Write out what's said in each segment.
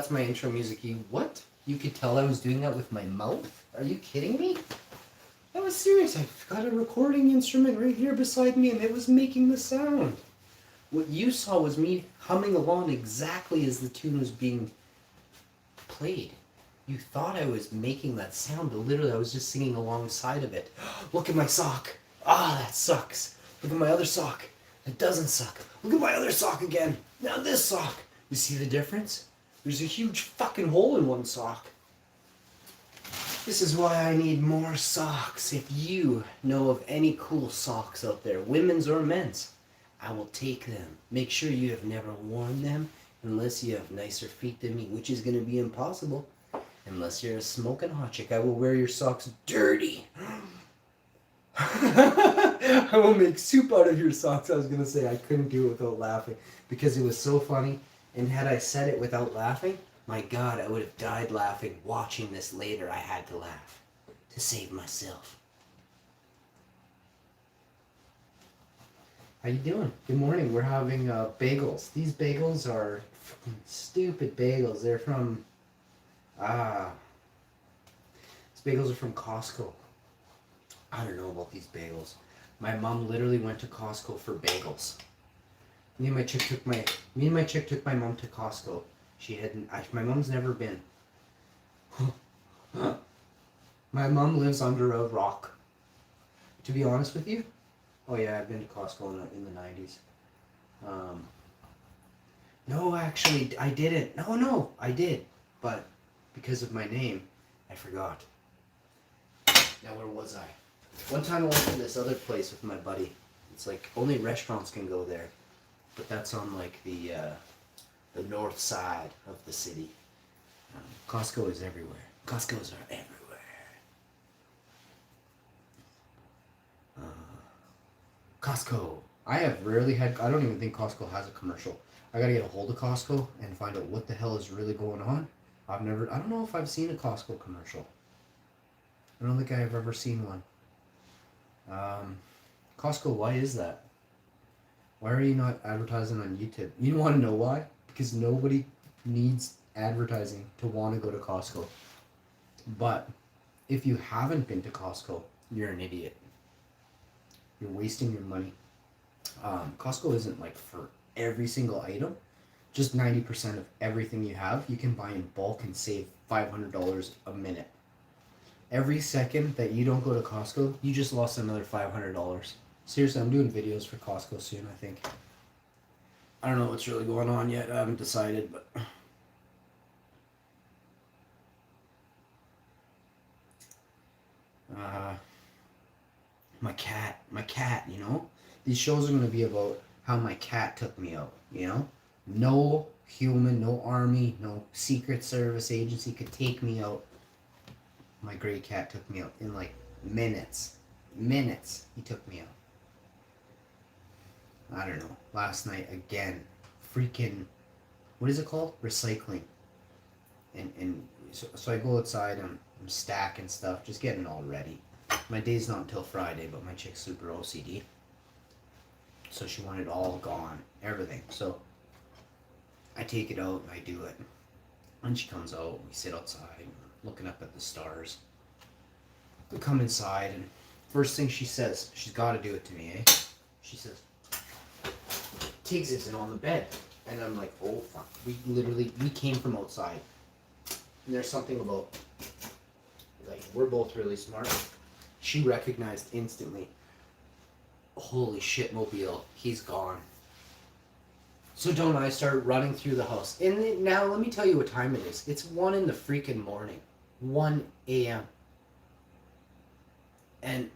that's my intro music. What? You could tell I was doing that with my mouth? Are you kidding me? I was serious. I've got a recording instrument right here beside me and it was making the sound. What you saw was me humming along exactly as the tune was being played. You thought I was making that sound, but literally I was just singing alongside of it. Look at my sock. Ah, that sucks. Look at my other sock. It doesn't suck. Look at my other sock again. Now this sock. You see the difference? There's a huge fucking hole in one sock. This is why I need more socks. If you know of any cool socks out there, women's or men's, I will take them. Make sure you have never worn them unless you have nicer feet than me, which is going to be impossible. Unless you're a smoking hot chick, I will wear your socks dirty. I will make soup out of your socks. I was going to say I couldn't do it without laughing because it was so funny. And had I said it without laughing, my God, I would have died laughing. Watching this later, I had to laugh to save myself. How you doing? Good morning. We're having bagels. These bagels are fucking stupid bagels. They're from... these bagels are from Costco. I don't know about these bagels. My mom literally went to Costco for bagels. Me and my chick took my mom to Costco. My mom's never been. My mom lives under a rock. To be honest with you. Oh yeah, I've been to Costco in the 90s. No, actually, I didn't. No, I did. But because of my name, I forgot. Now, where was I? One time I went to this other place with my buddy. It's like only restaurants can go there. But that's on like the north side of the city. Costco is everywhere. Costco's are everywhere. Costco. I have rarely had... I don't even think Costco has a commercial. I gotta get a hold of Costco and find out what the hell is really going on. I don't know if I've seen a Costco commercial. I don't think I've ever seen one. Costco, why is that? Why are you not advertising on YouTube? You want to know why? Because nobody needs advertising to want to go to Costco. But if you haven't been to Costco, you're an idiot. You're wasting your money. Costco isn't like for every single item. Just 90% of everything you have, you can buy in bulk and save $500 a minute. Every second that you don't go to Costco, you just lost another $500. Seriously, I'm doing videos for Costco soon, I think. I don't know what's really going on yet. I haven't decided, but... My cat, you know? These shows are going to be about how my cat took me out, you know? No human, no army, no secret service agency could take me out. My gray cat took me out in like minutes. Minutes, he took me out. I don't know. Last night, again, freaking, what is it called? Recycling. And so I go outside, I'm stacking stuff, just getting all ready. My day's not until Friday, but my chick's super OCD. So she wanted it all gone, everything. So I take it out and I do it. And she comes out, we sit outside, looking up at the stars. We come inside, and first thing she says, she's got to do it to me, eh? She says, Tiggs isn't on the bed. And I'm like, oh fuck. We came from outside. And there's something about, like, we're both really smart. She recognized instantly, holy shit, Mobile, he's gone. So don't I start running through the house. And now let me tell you what time it is. It's 1 in the freaking morning. 1 a.m. And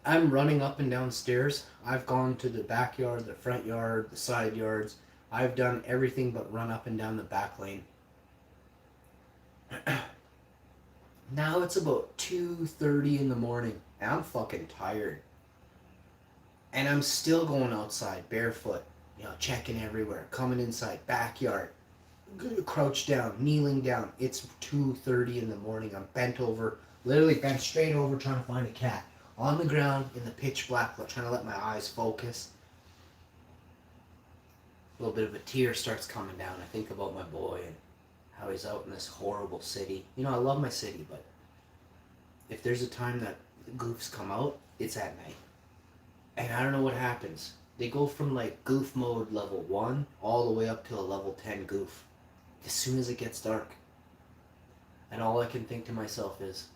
I'm running up and down stairs. I've gone to the backyard, the front yard, the side yards. I've done everything but run up and down the back lane. Now it's about 2:30 in the morning. And I'm fucking tired. And I'm still going outside barefoot. You know, checking everywhere. Coming inside. Backyard. Crouched down. Kneeling down. It's 2:30 in the morning. I'm bent over. Literally bent straight over trying to find a cat. On the ground in the pitch black. Trying to let my eyes focus. A little bit of a tear starts coming down. I think about my boy and how he's out in this horrible city. You know, I love my city, but if there's a time that goofs come out, it's at night. And I don't know what happens. They go from like goof mode level 1 all the way up to a level 10 goof as soon as it gets dark. And all I can think to myself is,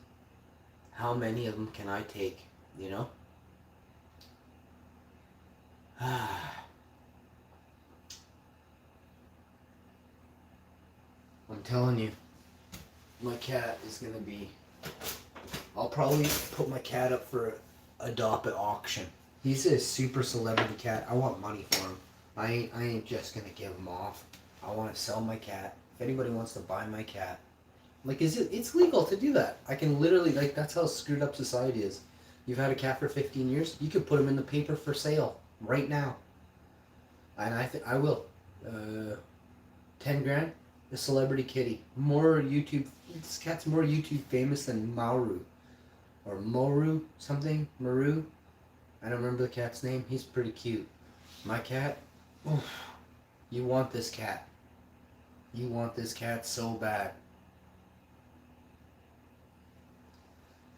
how many of them can I take, you know? I'm telling you, my cat is going to be... I'll probably put my cat up for adopt at auction. He's a super celebrity cat. I want money for him. I ain't just going to give him off. I want to sell my cat. If anybody wants to buy my cat, like, it's legal to do that. I can literally, like, that's how screwed up society is. You've had a cat for 15 years, you could put him in the paper for sale right now. And I will. 10 grand, a celebrity kitty. More YouTube, this cat's more YouTube famous than Mauru. Or Moru, something, Maru. I don't remember the cat's name. He's pretty cute. My cat, oof, you want this cat. You want this cat so bad.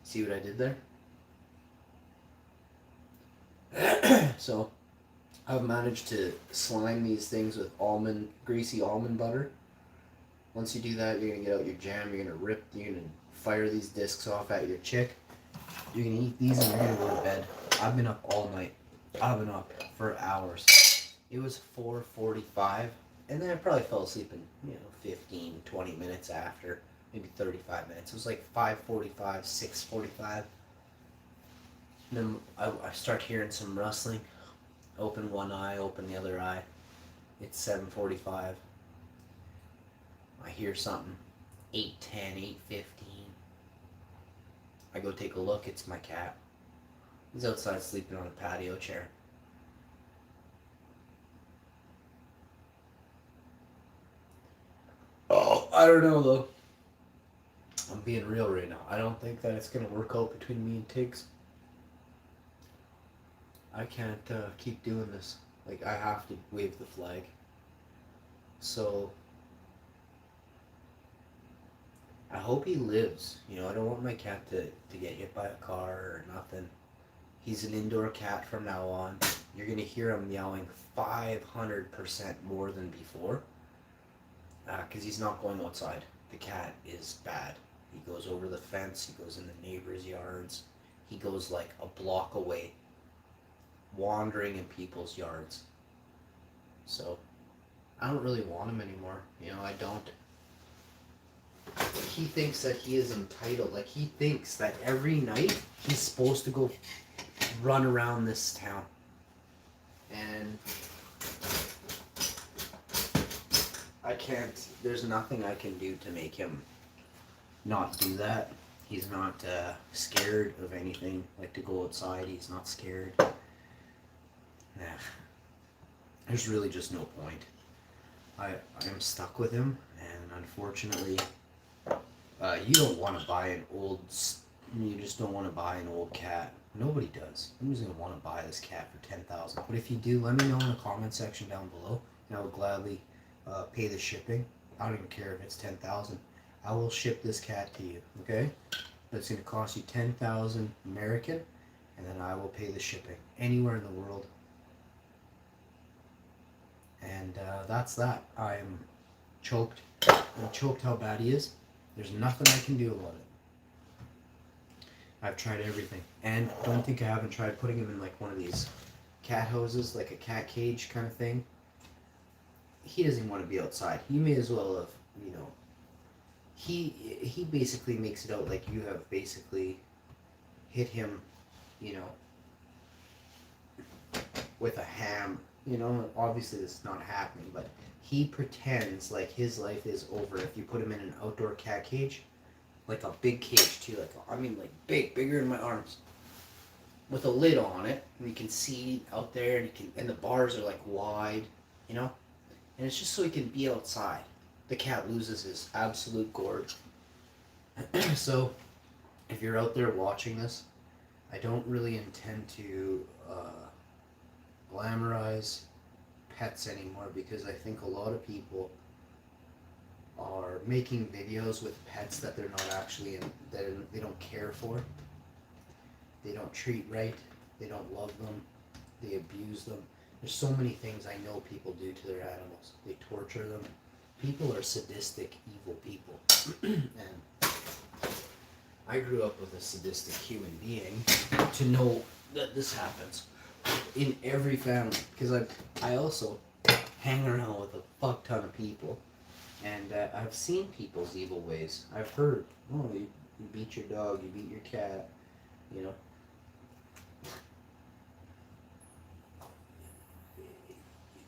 See what I did there? So, I've managed to slime these things with greasy almond butter. Once you do that, you're going to get out your jam, you're going to fire these discs off at your chick. You're going to eat these and you're going to go to bed. I've been up all night. I've been up for hours. It was 4:45, and then I probably fell asleep in, 15, 20 minutes after. Maybe 35 minutes. It was like 5:45, 6:45. Then I start hearing some rustling. Open one eye, open the other eye. It's 7:45. I hear something. 8:10, 8:15. I go take a look. It's my cat. He's outside sleeping on a patio chair. Oh, I don't know though. I'm being real right now. I don't think that it's going to work out between me and Tiggs. I can't keep doing this. Like, I have to wave the flag. So, I hope he lives. I don't want my cat to get hit by a car or nothing. He's an indoor cat from now on. You're going to hear him yelling 500% more than before. Because he's not going outside. The cat is bad. He goes over the fence, he goes in the neighbors' yards, he goes like a block away, wandering in people's yards. So, I don't really want him anymore. I don't. He thinks that he is entitled. Like, he thinks that every night he's supposed to go run around this town. And I can't, there's nothing I can do to make him not do that. He's not scared of anything, like to go outside. He's not scared. There's really just no point. I am stuck with him, and unfortunately, you don't want to buy you just don't want to buy an old cat. Nobody does. Nobody's going to want to buy this cat for $10,000. But if you do, let me know in the comment section down below, and I will gladly pay the shipping. I don't even care if it's $10,000. I will ship this cat to you, okay? But it's going to cost you $10,000 American, and then I will pay the shipping anywhere in the world. And that's that. I'm choked. I'm choked how bad he is. There's nothing I can do about it. I've tried everything. And don't think I haven't tried putting him in like one of these cat houses, like a cat cage kind of thing. He doesn't want to be outside. He may as well have, he basically makes it out like you have basically hit him, with a ham. Obviously this is not happening, but he pretends like his life is over if you put him in an outdoor cat cage, like a big cage too, like bigger than my arms, with a lid on it, and you can see out there, and the bars are like wide, and it's just so he can be outside. The cat loses his absolute gourd. So, if you're out there watching this, I don't really intend to glamorize pets anymore, because I think a lot of people are making videos with pets that they're not actually in, that they don't care for. They don't treat right. They don't love them. They abuse them. There's so many things I know people do to their animals. They torture them. People are sadistic, evil people. And I grew up with a sadistic human being to know that this happens in every family. Because I also hang around with a fuck ton of people. And I've seen people's evil ways. I've heard, oh, you beat your dog, you beat your cat, you know.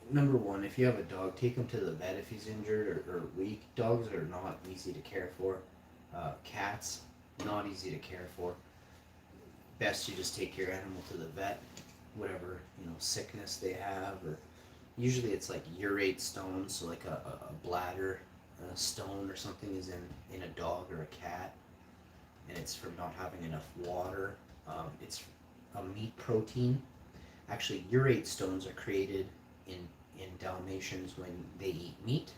Number one, if you have a dog, take him to the vet if he's injured or weak. Dogs are not easy to care for. Cats, not easy to care for. Best you just take your animal to the vet, whatever, sickness they have, or usually it's like urate stones, so like a bladder stone or something is in a dog or a cat, and it's from not having enough water. It's a meat protein. Actually, urate stones are created in Dalmatians when they eat meat.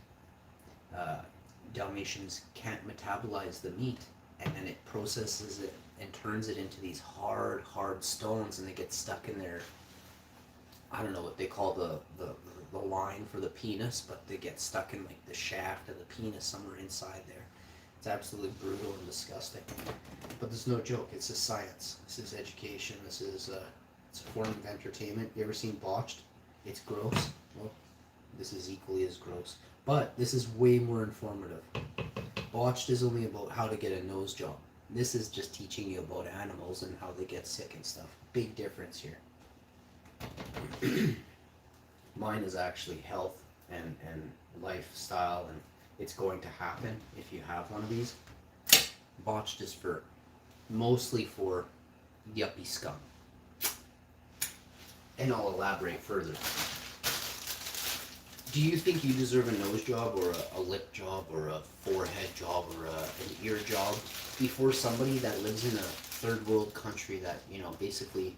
Dalmatians can't metabolize the meat, and then it processes it and turns it into these hard stones, and they get stuck in their, I don't know what they call the line for the penis, but they get stuck in like the shaft of the penis somewhere inside there. It's absolutely brutal and disgusting. But there's no joke. It's a science. This is education. This is it's a form of entertainment. You ever seen Botched? It's gross. Well, this is equally as gross. But this is way more informative. Botched is only about how to get a nose job. This is just teaching you about animals and how they get sick and stuff. Big difference here. Mine is actually health and lifestyle, and it's going to happen if you have one of these. Botched is mostly for yuppie scum. And I'll elaborate further. Do you think you deserve a nose job or a lip job or a forehead job or an ear job before somebody that lives in a third world country that, basically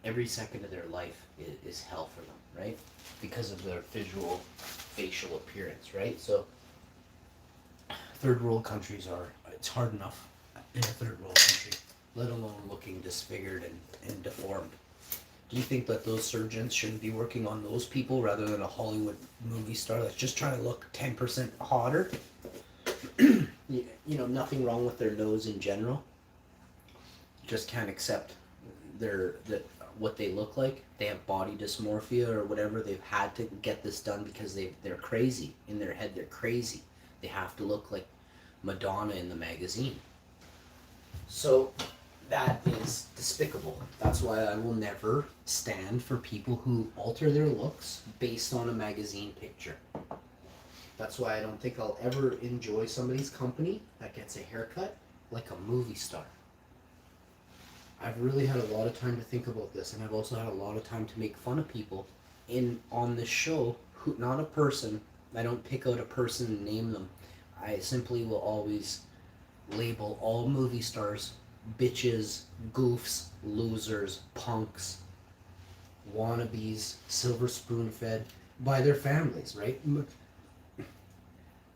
every second of their life is hell for them, right? Because of their facial appearance, right? So third world countries it's hard enough in a third world country, let alone looking disfigured and deformed. Do you think that those surgeons shouldn't be working on those people rather than a Hollywood movie star that's just trying to look 10% hotter? Nothing wrong with their nose in general. Just can't accept what they look like. They have body dysmorphia or whatever. They've had to get this done because they're crazy. In their head, they're crazy. They have to look like Madonna in the magazine. So that is despicable. That's why I will never stand for people who alter their looks based on a magazine picture. That's why I don't think I'll ever enjoy somebody's company that gets a haircut like a movie star. I've really had a lot of time to think about this, and I've also had a lot of time to make fun of people on this show who, not a person. I don't pick out a person and name them. I simply will always label all movie stars bitches, goofs, losers, punks, wannabes, silver spoon fed by their families, right?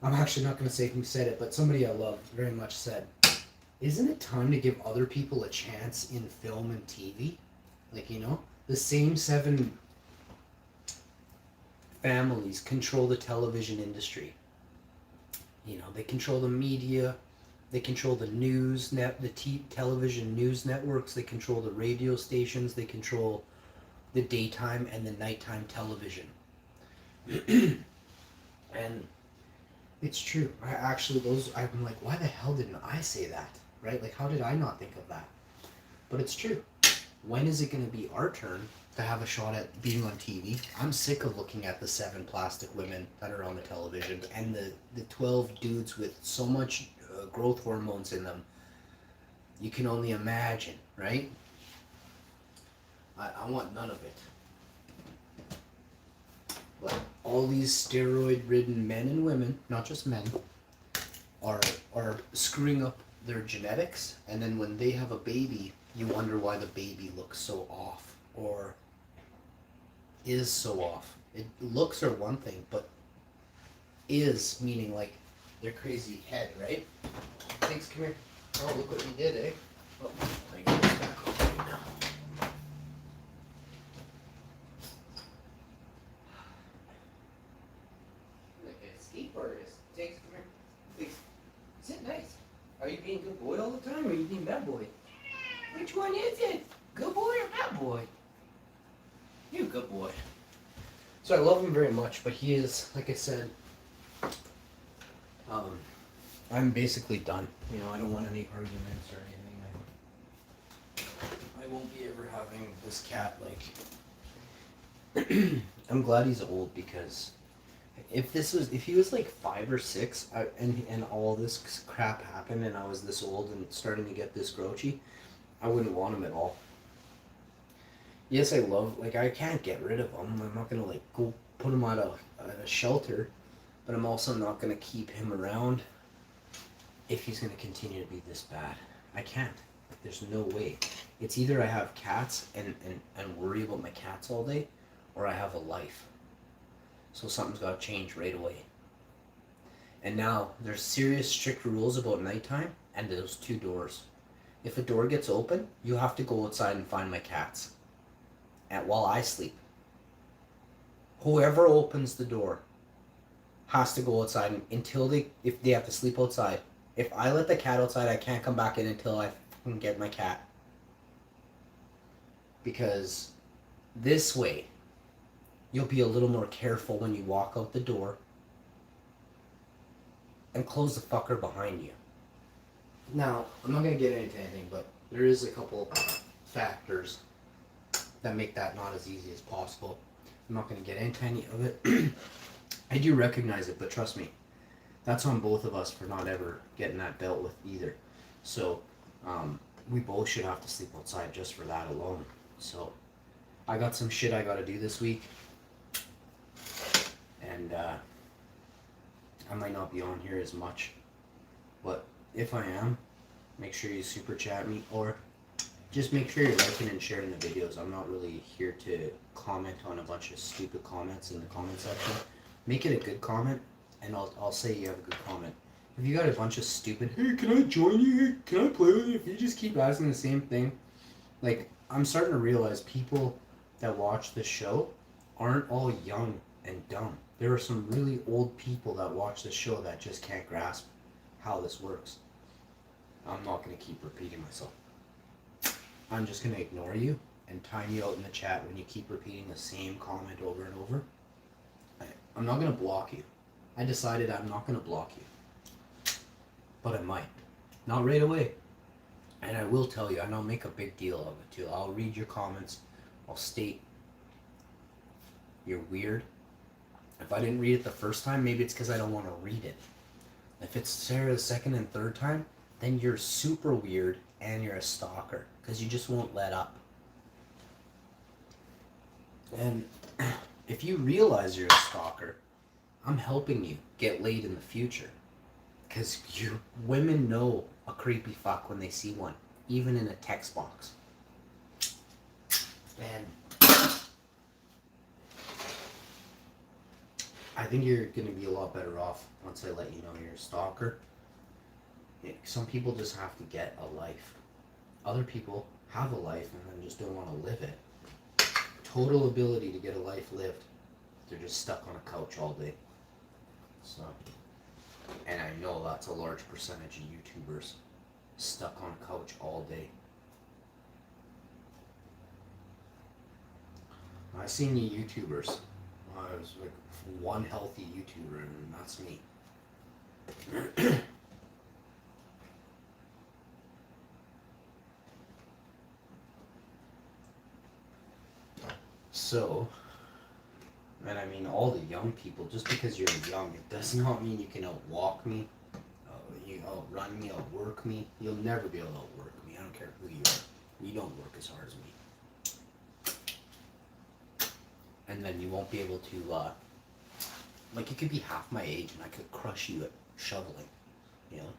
I'm actually not going to say who said it, but somebody I love very much said, isn't it time to give other people a chance in film and TV? Like, the same 7 families control the television industry. They control the media. They control the news television news networks. They control the radio stations. They control the daytime and the nighttime television. And it's true. I'm like, why the hell didn't I say that? Right? Like, how did I not think of that? But it's true. When is it going to be our turn to have a shot at being on TV? I'm sick of looking at the 7 plastic women that are on the television and the 12 dudes with so much growth hormones in them. You can only imagine, right? I want none of it. But all these steroid-ridden men and women, not just men, are screwing up their genetics, and then when they have a baby, you wonder why the baby looks so off, or is so off. Looks are one thing, but is meaning like their crazy head, right? Thanks, come here. Oh, look what you did, eh? Oh, I got this back on right now. Like a skateboarder. Thanks, come here. Please. Sit nice. Are you being good boy all the time, or are you being bad boy? Which one is it? Good boy or bad boy? You're a good boy. So I love him very much, but he is, like I said, I'm basically done. You know, I don't want any arguments or anything. I won't be ever having this cat, like... I'm glad he's old, because if he was like 5 or 6, and all this crap happened and I was this old and starting to get this grouchy, I wouldn't want him at all. Yes, I can't get rid of him. I'm not gonna like go put him at a shelter, but I'm also not gonna keep him around if he's gonna continue to be this bad. I can't. Like, there's no way. It's either I have cats and worry about my cats all day, or I have a life. So something's gotta change right away. And now there's serious strict rules about nighttime and those 2 doors. If a door gets open, you have to go outside and find my cats. And while I sleep. Whoever opens the door has to go outside if they have to sleep outside. If I let the cat outside, I can't come back in until I can get my cat. Because this way, you'll be a little more careful when you walk out the door. And close the fucker behind you. Now, I'm not going to get into anything, but there is a couple factors that make that not as easy as possible. I'm not going to get into any of it. I do recognize it, but trust me, that's on both of us for not ever getting that dealt with either. So, we both should have to sleep outside just for that alone. So, I got some shit I got to do this week. And, I might not be on here as much. But if I am, make sure you super chat me, or just make sure you're liking and sharing the videos. I'm not really here to comment on a bunch of stupid comments in the comment section. Make it a good comment, and I'll say you have a good comment. If you got a bunch of stupid, hey, can I join you? Hey, can I play with you? If you just keep asking the same thing, like, I'm starting to realize people that watch the show aren't all young and dumb. There are some really old people that watch the show that just can't grasp how this works. I'm not going to keep repeating myself. I'm just going to ignore you and time you out in the chat when you keep repeating the same comment over and over. I'm not going to block you. I decided I'm not going to block you. But I might. Not right away. And I will tell you, and I'll make a big deal of it too. I'll read your comments. I'll state you're weird. If I didn't read it the first time, maybe it's because I don't want to read it. If it's Sarah the second and third time, then you're super weird and you're a stalker because you just won't let up. And if you realize you're a stalker, I'm helping you get laid in the future. Because women know a creepy fuck when they see one, even in a text box. And I think you're going to be a lot better off once I let you know you're a stalker. Some people just have to get a life. Other people have a life and then just don't want to live it. Total ability to get a life lived. They're just stuck on a couch all day. So, and I know that's a large percentage of YouTubers stuck on a couch all day. I've seen you YouTubers. I was like one healthy YouTuber, and that's me. So, and I mean all the young people, just because you're young, it does not mean you can outwalk me, you outrun me, outwork me. You'll never be able to outwork me. I don't care who you are. You don't work as hard as me. And then you won't be able to, like, you could be half my age and I could crush you at shoveling, you know?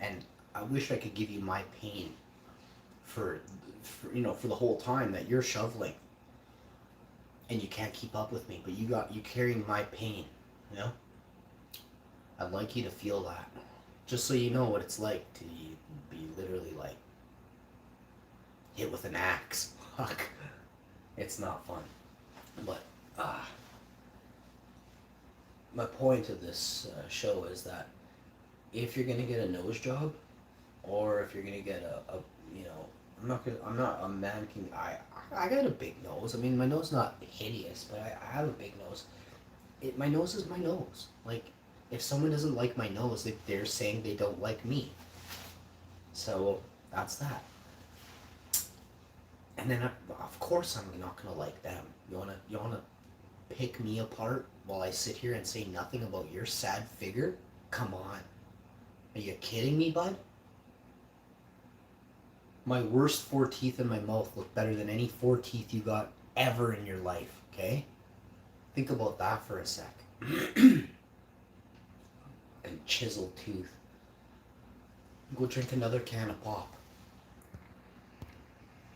And I wish I could give you my pain for the whole time that you're shoveling. And you can't keep up with me, but you carrying my pain, you know? I'd like you to feel that. Just so you know what it's like to be literally like hit with an axe. Fuck. It's not fun. But, my point of this show is that if you're gonna get a nose job, or if you're gonna get a you know, I'm not a man king. I got a big nose. I mean, my nose is not hideous, but I have a big nose. My nose is my nose. Like, if someone doesn't like my nose, they're saying they don't like me. So that's that. And then of course I'm not gonna like them. You wanna pick me apart while I sit here and say nothing about your sad figure? Come on. Are you kidding me, bud? My worst 4 teeth in my mouth look better than any 4 teeth you got ever in your life, okay? Think about that for a sec. And chiseled tooth. Go drink another can of pop.